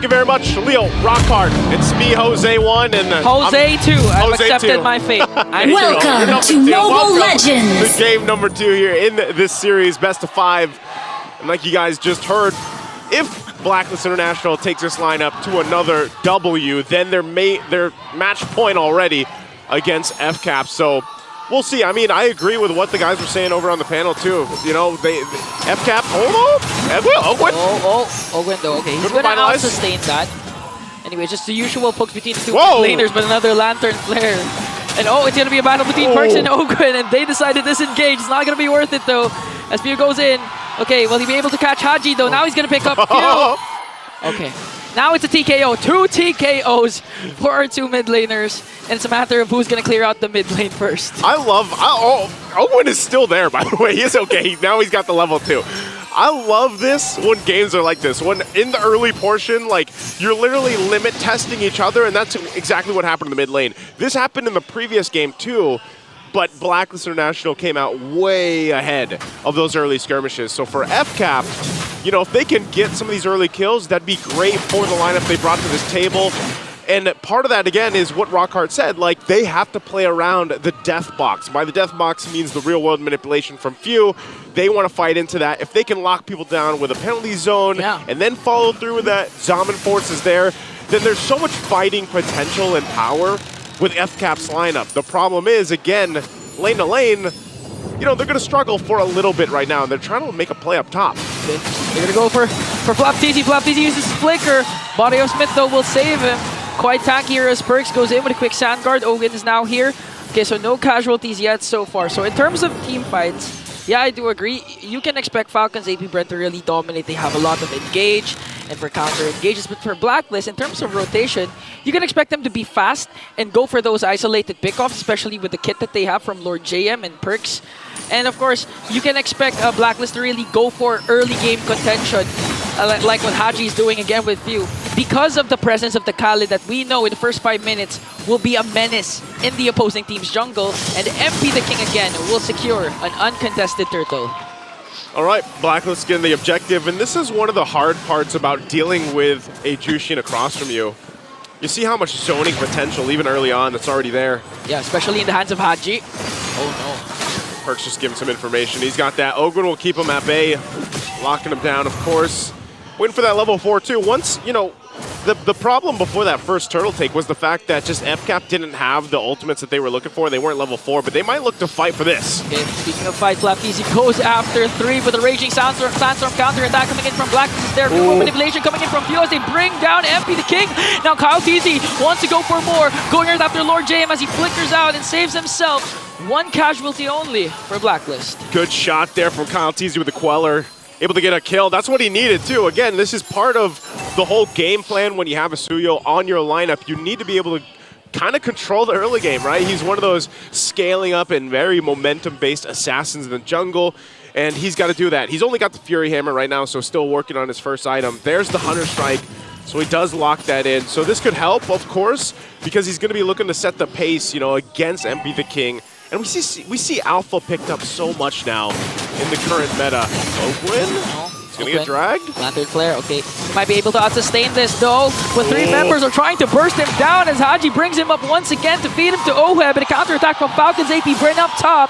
Thank you very much, Leo, Rockhard. It's me, Jose1, and Jose2. I've accepted my fate. Welcome to Mobile Legends. To game number 2 here in this series, best of 5. And like you guys just heard, if Blacklist International takes this lineup to another W, then they're match point already against FCAP. So we'll see. I mean, I agree with what the guys were saying over on the panel too. You know, FCAP, hold on. Ogwen though, okay. He's going to out-sustain that. Anyway, just the usual pokes between the two laners, but another Lantern Flare. And it's going to be a battle between Perks and Ogwen, and they decided to disengage. It's not going to be worth it though. As Pio goes in. Okay, will he be able to catch Haji though? Now he's going to pick up Q. Okay, now it's a TKO. 2 TKOs for our 2 mid laners. And it's a matter of who's going to clear out the mid lane first. Ogwen is still there, by the way. He's okay. Now he's got the level 2. I love this when games are like this. When in the early portion, like, you're literally limit testing each other, and that's exactly what happened in the mid lane. This happened in the previous game too, but Blacklist International came out way ahead of those early skirmishes. So for FCAP, you know, if they can get some of these early kills, that'd be great for the lineup they brought to this table. And part of that, again, is what Rockhart said. Like, they have to play around the death box. By the death box means the real-world manipulation from Few. They want to fight into that. If they can lock people down with a penalty zone and then follow through with that, Zaman Force is there, then there's so much fighting potential and power with FCAP's lineup. The problem is, again, lane to lane, you know, they're going to struggle for a little bit right now, and they're trying to make a play up top. Okay. They're going to go for Flapteezy. Flapteezy uses Flicker. Body of Smith, though, will save him. Quite tanky here as Perks goes in with a quick Sand Guard. Ogwen is now here. Okay, so no casualties yet so far. So in terms of team fights, yeah, I do agree. You can expect Falcons AP Bren to really dominate. They have a lot of engage and for counter engages. But for Blacklist, in terms of rotation, you can expect them to be fast and go for those isolated pickoffs, especially with the kit that they have from Lord JM and Perks. And of course, you can expect Blacklist to really go for early game contention, like what Haji is doing again with Few. Because of the presence of the Khalid that we know in the first 5 minutes will be a menace in the opposing team's jungle, and MP the King again will secure an uncontested turtle. All right, Blacklist getting the objective, and this is one of the hard parts about dealing with a Jushin across from you. You see how much zoning potential, even early on, that's already there. Yeah, especially in the hands of Haji. Oh no. Perks just giving some information. He's got that. Ogwen will keep him at bay, locking him down, of course. Waiting for that level 4 too. Once, you know, the problem before that first turtle take was the fact that just FCAP didn't have the ultimates that they were looking for. They weren't level 4, but they might look to fight for this. Okay, speaking of fight, Flapteezy goes after 3 with a raging Sandstorm counter attack coming in from Blacklist. Is there manipulation coming in from Pio as they bring down MP the King. Now Kyle TZ wants to go for more, going right after Lord JM as he flickers out and saves himself. 1 casualty only for Blacklist. Good shot there from Kyle TZ with the Queller. Able to get a kill. That's what he needed too. Again, this is part of the whole game plan when you have a Suyo on your lineup. You need to be able to kind of control the early game, right? He's one of those scaling up and very momentum-based assassins in the jungle, and he's got to do that. He's only got the Fury Hammer right now, so still working on his first item. There's the Hunter Strike, so he does lock that in. So this could help, of course, because he's going to be looking to set the pace, you know, against MP the King. And we see Alpha picked up so much now in the current meta. Ogwen? He's going to get dragged? Lantern Flare, okay. He might be able to out-sustain this, though. When 3 members are trying to burst him down as Haji brings him up once again to feed him to Oheb. And a counterattack from Falcons AP Bren up top.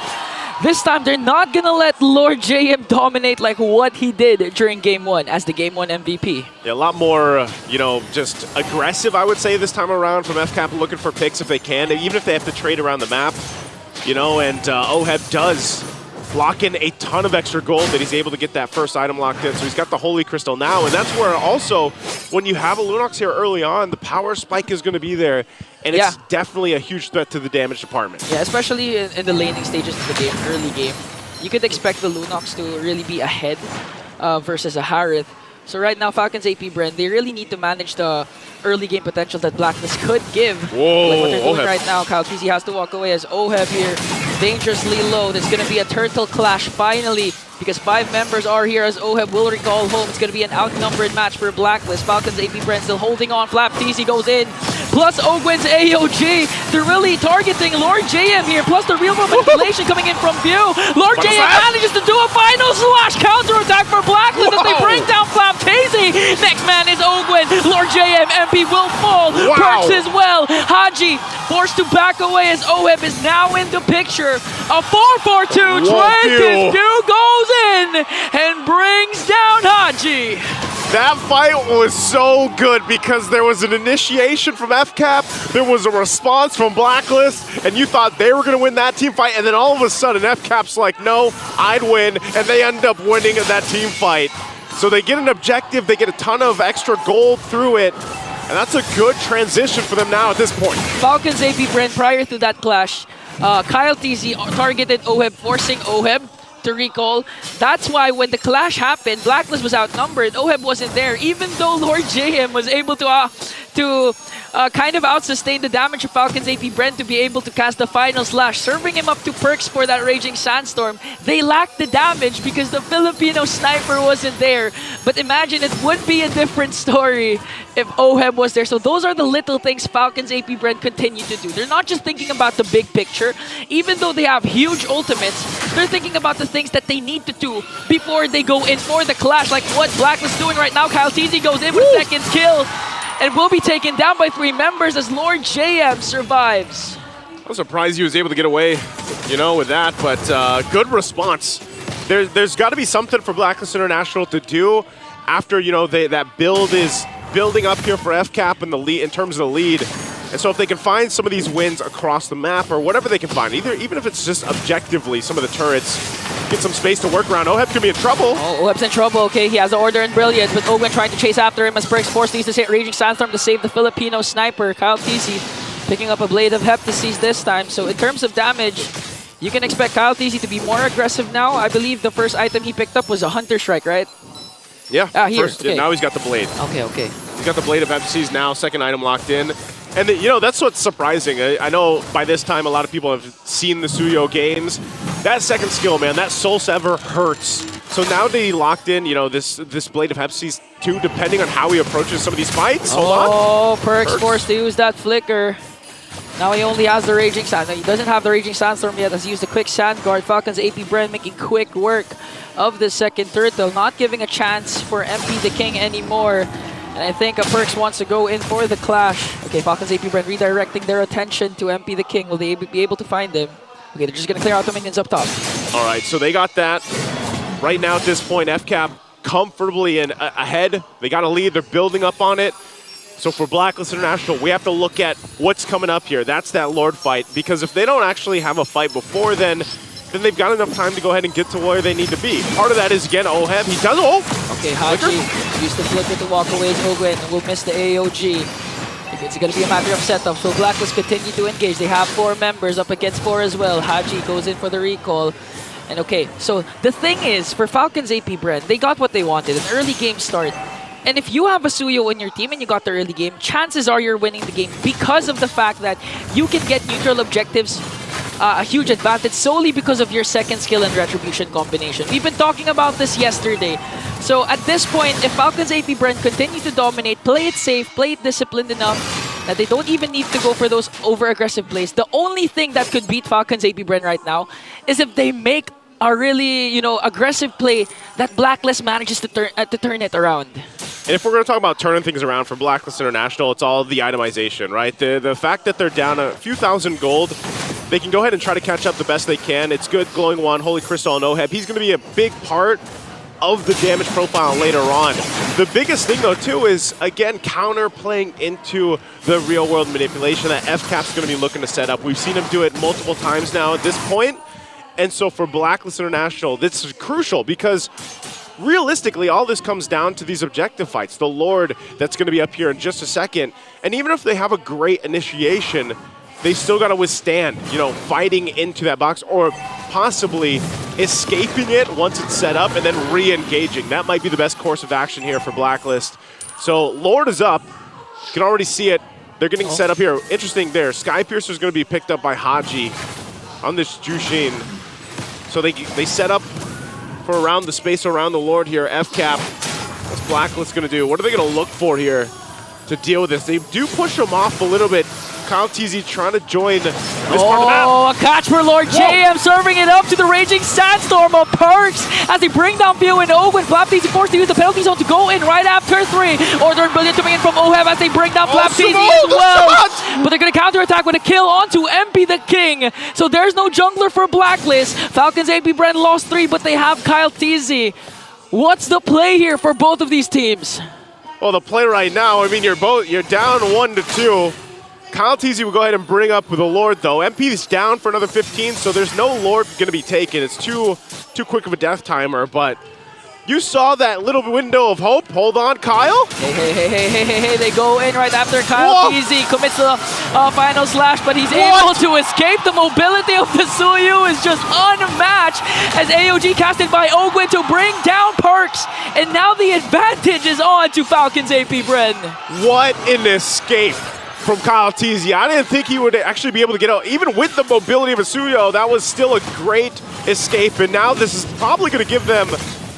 This time, they're not going to let Lord JM dominate like what he did during Game 1 as the Game 1 MVP. Yeah, a lot more, you know, just aggressive, I would say, this time around from FCAP, looking for picks if they can, even if they have to trade around the map. You know, and Oheb does lock in a ton of extra gold that he's able to get that first item locked in. So he's got the Holy Crystal now, and that's where also, when you have a Lunox here early on, the power spike is going to be there, and it's definitely a huge threat to the damage department. Yeah, especially in the laning stages of the game, early game. You could expect the Lunox to really be ahead versus a Harith. So right now, Falcons AP Bren, they really need to manage the early game potential that Blacklist could give. Whoa, like what they're doing right now. Kyle TZ has to walk away as Oheb here, dangerously low. There's going to be a turtle clash finally because 5 members are here as Oheb will recall home. It's going to be an outnumbered match for Blacklist. Falcons AP Bren still holding on. Flapteezy goes in. Plus Ogwen's AOG. They're really targeting Lord JM here. Plus the real manipulation coming in from View. Lord JM manages to do a final slash counter attack for Blacklist as they bring down Flapteezy. Next man is Ogwen. Lord JM, MP will fall. Wow. Perks as well. Haji forced to back away as Oheb is now in the picture. A 4-4-2. Trent goes in and brings down Haji. That fight was so good because there was an initiation from FCAP, there was a response from Blacklist, and you thought they were going to win that team fight, and then all of a sudden FCAP's like, no, I'd win, and they end up winning that team fight. So they get an objective, they get a ton of extra gold through it, and that's a good transition for them now at this point. Falcons AP Bren, prior to that clash, Kyle TZ targeted Oheb, forcing Oheb to recall. That's why when the clash happened, Blacklist was outnumbered. Oheb wasn't there, even though Lord JM was able to kind of out-sustain the damage of Falcons AP Bren to be able to cast the final slash, serving him up to perks for that Raging Sandstorm. They lacked the damage because the Filipino sniper wasn't there. But imagine it would be a different story if Oheb was there. So those are the little things Falcons AP Bren continue to do. They're not just thinking about the big picture. Even though they have huge ultimates, they're thinking about the things that they need to do before they go in for the clash, like what Blacklist doing right now. Kyle TZ goes in with a second kill and will be taken down by 3 members as Lord JM survives. I'm surprised he was able to get away, you know, with that, but good response. There's got to be something for Blacklist International to do after, you know, that build is building up here for FCAP in the lead, in terms of the lead. And so if they can find some of these wins across the map, or whatever they can find, even if it's just objectively some of the turrets, get some space to work around. Oheb could be in trouble. Oh, Oheb's in trouble. Okay, he has the Order and Brilliance, with Owen trying to chase after him as Perks Force needs to hit Raging Sandstorm to save the Filipino sniper. Kyle TZ picking up a Blade of Heptases this time. So in terms of damage, you can expect Kyle TZ to be more aggressive now. I believe the first item he picked up was a Hunter Strike, right? Yeah, here. First, Okay. yeah, now he's got the Blade. Okay. He's got the Blade of Heptases now, second item locked in. And, you know, that's what's surprising. I know by this time a lot of people have seen the Suyo games. That second skill, man, that Soul Sever hurts. So now that he locked in, you know, this Blade of Heptases too, depending on how he approaches some of these fights. Hold on. Oh, Perks forced to use that flicker. Now he only has the Raging Sandstorm. He doesn't have the Raging Sandstorm yet. Has used a quick Sand Guard. Falcons AP Bren making quick work of the second turtle, not giving a chance for MP the King anymore. And I think Perks wants to go in for the clash. Okay, Falcons AP Bren redirecting their attention to MP the King. Will they be able to find him? Okay, they're just going to clear out the minions up top. All right, so they got that. Right now at this point, FCAP comfortably ahead. They got a lead. They're building up on it. So for Blacklist International, we have to look at what's coming up here. That's that Lord fight. Because if they don't actually have a fight before then they've got enough time to go ahead and get to where they need to be. Part of that is, again, Oheb. He does. Okay, Haji used the flicker to walk away. Ogwen will miss the AOG. It's going to be a matter of setup. So Blacklist continue to engage. They have 4 members up against 4 as well. Haji goes in for the recall. And okay, so the thing is, for Falcons AP Bren, they got what they wanted, an early game start. And if you have a Suyo in your team and you got the early game, chances are you're winning the game because of the fact that you can get neutral objectives a huge advantage solely because of your second skill and Retribution combination. We've been talking about this yesterday. So at this point, if Falcons AP Bren continue to dominate, play it safe, play it disciplined enough, that they don't even need to go for those over-aggressive plays. The only thing that could beat Falcons AP Bren right now is if they make a really, you know, aggressive play that Blacklist manages to turn it around. And if we're going to talk about turning things around for Blacklist International, it's all the itemization, right? The fact that they're down a few thousand gold, they can go ahead and try to catch up the best they can. It's good. Glowing Wand, Holy Crystal, and Oheb. He's going to be a big part of the damage profile later on. The biggest thing, though, too, is, again, counter-playing into the real-world manipulation that FCAP's going to be looking to set up. We've seen him do it multiple times now at this point. And so for Blacklist International, this is crucial because realistically, all this comes down to these objective fights. The Lord that's going to be up here in just a second. And even if they have a great initiation, they still got to withstand, you know, fighting into that box or possibly escaping it once it's set up and then re-engaging. That might be the best course of action here for Blacklist. So Lord is up. You can already see it. They're getting set up here. Interesting there. Sky Piercer is going to be picked up by Haji on this Jushin. So they set up for around the space around the Lord here. FCAP, what's Blacklist going to do? What are they going to look for here to deal with this? They do push him off a little bit Kyle TZ trying to join this part of the map. Oh, a catch for Lord JM, serving it up to the Raging Sandstorm of Perks as they bring down Pio and Owen. Flap TZ forced to use the penalty zone to go in right after 3. Order and Brilliant coming in from OHEB as they bring down Flap TZ as well. But they're going to counterattack with a kill onto MP the King. So there's no jungler for Blacklist. Falcons AP Bren lost 3, but they have Kyle TZ. What's the play here for both of these teams? Well, the play right now, I mean, you're down 1-2. Kyle TZ will go ahead and bring up with the Lord, though. MP is down for another 15, so there's no Lord going to be taken. It's too quick of a death timer, but you saw that little window of hope. Hold on, Kyle. Hey, they go in right after Kyle TZ commits the final slash, but he's able to escape. The mobility of the Suyu is just unmatched as AOG casted by Ogwin to bring down Perks, and now the advantage is on to Falcons AP Bren. What an escape from Kyle TZ. I didn't think he would actually be able to get out. Even with the mobility of a Suyo, that was still a great escape, and now this is probably going to give them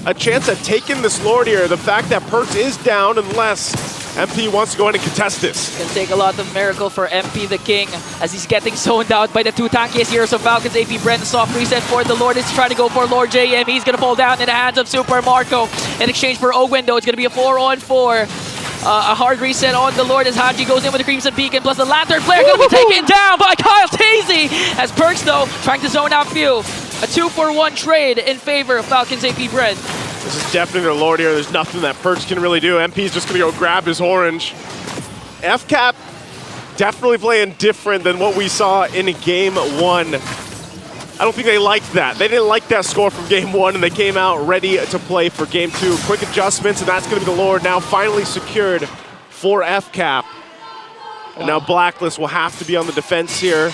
a chance at taking this Lord here. The fact that Perks is down unless MP wants to go in and contest this. It's going to take a lot of miracle for MP the King as he's getting zoned out by the 2 tankiest heroes of Falcons AP Bren. The soft reset for the Lord is trying to go for Lord JM. He's going to fall down in the hands of Super Marco. In exchange for Ogwin, though, it's going to be a 4-on-4. A hard reset on the Lord as Haji goes in with the Crimson Beacon, plus the Lantern Flare going to be taken down by Kyle TZ as Perks, though, trying to zone out Few. A 2-for-1 trade in favor of Falcons AP Bren. This is definitely their Lord here. There's nothing that Perks can really do. MP's just going to go grab his orange. FCAP definitely playing different than what we saw in Game 1. I don't think they liked that. They didn't like that score from Game 1, and they came out ready to play for Game 2. Quick adjustments, and that's going to be the Lord now finally secured for FCAP. And now Blacklist will have to be on the defense here.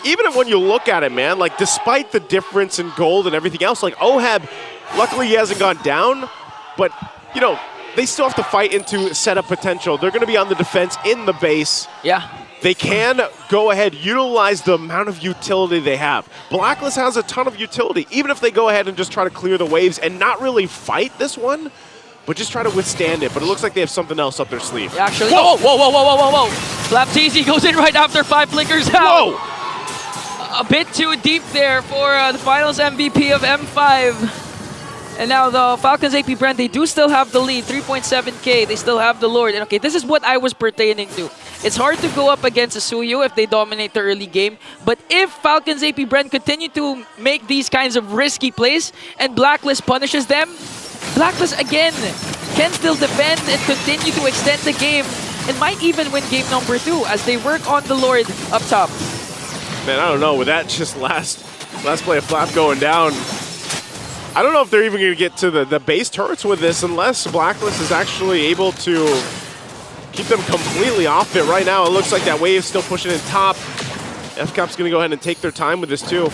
Even when you look at it, man, like despite the difference in gold and everything else, like OHEB, luckily he hasn't gone down, but you know, they still have to fight into setup potential. They're going to be on the defense in the base. Yeah. They can go ahead, utilize the amount of utility they have. Blacklist has a ton of utility, even if they go ahead and just try to clear the waves and not really fight this one, but just try to withstand it. But it looks like they have something else up their sleeve. Actually, whoa. Flap TZ goes in right after 5 flickers out. Whoa! A bit too deep there for the finals MVP of M5. And now the Falcons AP Bren, they do still have the lead, 3.7k, they still have the Lord. And okay, this is what I was pertaining to. It's hard to go up against a Suyu if they dominate the early game, but if Falcons AP Bren continue to make these kinds of risky plays and Blacklist punishes them, Blacklist again can still defend and continue to extend the game and might even win game number 2 as they work on the Lord up top. Man, I don't know, with that just last play of Flap going down, I don't know if they're even going to get to the base turrets with this unless Blacklist is actually able to keep them completely off it. Right now, it looks like that wave's still pushing in top. FCAP's going to go ahead and take their time with this too.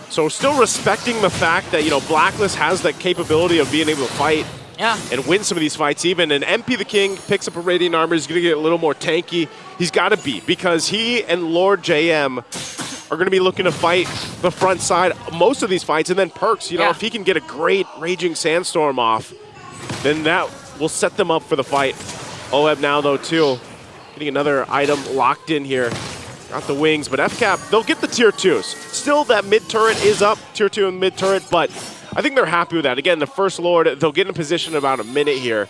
So still respecting the fact that, you know, Blacklist has that capability of being able to fight and win some of these fights even. And MP the King picks up a Radiant Armor. He's going to get a little more tanky. He's got to be, because he and Lord JM are going to be looking to fight the front side most of these fights. And then Perks, you know, if he can get a great Raging Sandstorm off, then that will set them up for the fight. OHEB now, though, too. Getting another item locked in here. Got the wings, but FCAP, they'll get the tier 2s. Still, that mid turret is up, tier 2 and mid turret, but I think they're happy with that. Again, the first Lord, they'll get in position in about a minute here.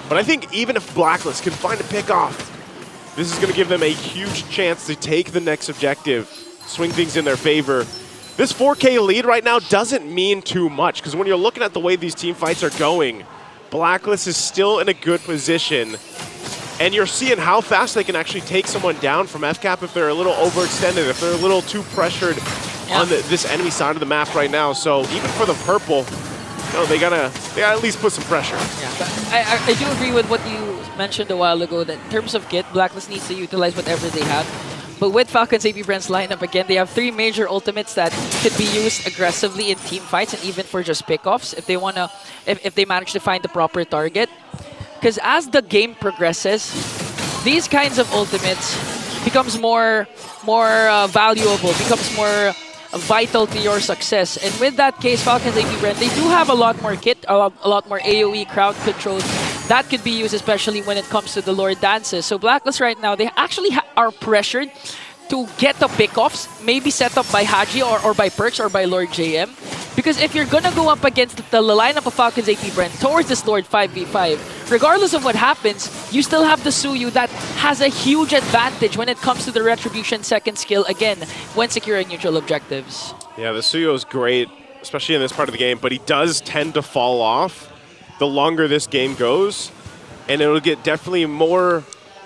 But I think even if Blacklist can find a pick off, this is going to give them a huge chance to take the next objective, swing things in their favor. This 4K lead right now doesn't mean too much, because when you're looking at the way these team fights are going, Blacklist is still in a good position. And you're seeing how fast they can actually take someone down from FCAP if they're a little overextended, if they're a little too pressured on this enemy side of the map right now. So even for the purple, you know, they gotta at least put some pressure. Yeah, I do agree with what you mentioned a while ago, that in terms of kit, Blacklist needs to utilize whatever they have. But with Falcons AP Bren's lineup, again, they have 3 major ultimates that could be used aggressively in team fights and even for just pickoffs if they wanna, if they manage to find the proper target. Because as the game progresses, these kinds of ultimates becomes more valuable, becomes more vital to your success. And with that case, Falcons AP Bren, they do have a lot more kit, a lot more AoE crowd control that could be used, especially when it comes to the Lord dances. So Blacklist right now, they actually are pressured to get the pickoffs, maybe set up by Haji or by Perks or by Lord JM. Because if you're gonna go up against the lineup of Falcons AP Bren towards this Lord 5v5, regardless of what happens, you still have the Suyu that has a huge advantage when it comes to the Retribution second skill, again, when securing neutral objectives. Yeah, the Suyo is great, especially in this part of the game, but he does tend to fall off the longer this game goes, and it'll get definitely more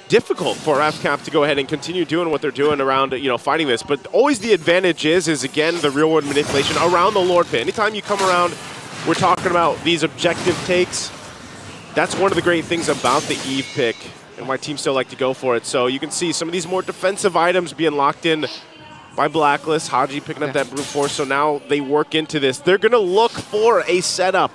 difficult for FCAP to go ahead and continue doing what they're doing around, fighting this. But always the advantage is again, the real world manipulation around the Lord pit. Anytime you come around, we're talking about these objective takes. That's one of the great things about the Eve pick and why teams still like to go for it. So you can see some of these more defensive items being locked in by Blacklist. Haji picking up that brute force, so now they work into this. They're going to look for a setup.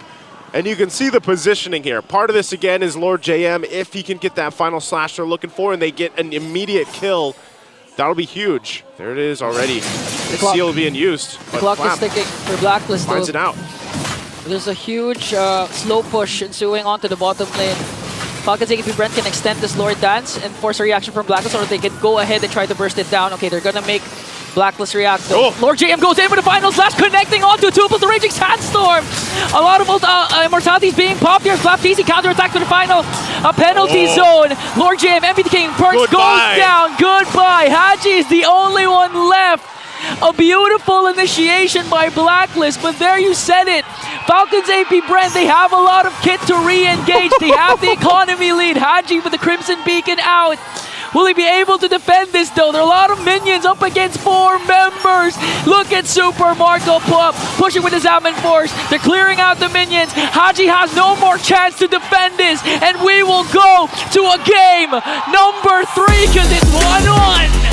And you can see the positioning here. Part of this, again, is Lord JM. If he can get that final slash they're looking for and they get an immediate kill, that'll be huge. There it is already. The seal being used. The clock is ticking for Blacklist. Finds it out. There's a huge slow push ensuing onto the bottom lane. Falcons AP Bren can extend this Lord dance and force a reaction from Blacklist, or they can go ahead and try to burst it down. Okay, they're going to make Blacklist react though. Oh. Lord JM goes in for the final slash, connecting onto two plus the Raging Sandstorm. A lot of immortalities being popped here. Flap TC counterattack to the final. A penalty zone. Lord JM, MVP King, Perks goes down. Goodbye. Haji is the only one left. A beautiful initiation by Blacklist, but there you said it. Falcons AP Bren, they have a lot of kit to re-engage. They have the economy lead. Haji with the Crimson Beacon out. Will he be able to defend this though? There are a lot of minions up against 4 members. Look at Super Marco pushing with his Salmon Force. They're clearing out the minions. Haji has no more chance to defend this. And we will go to a game number 3 because it's 1-1.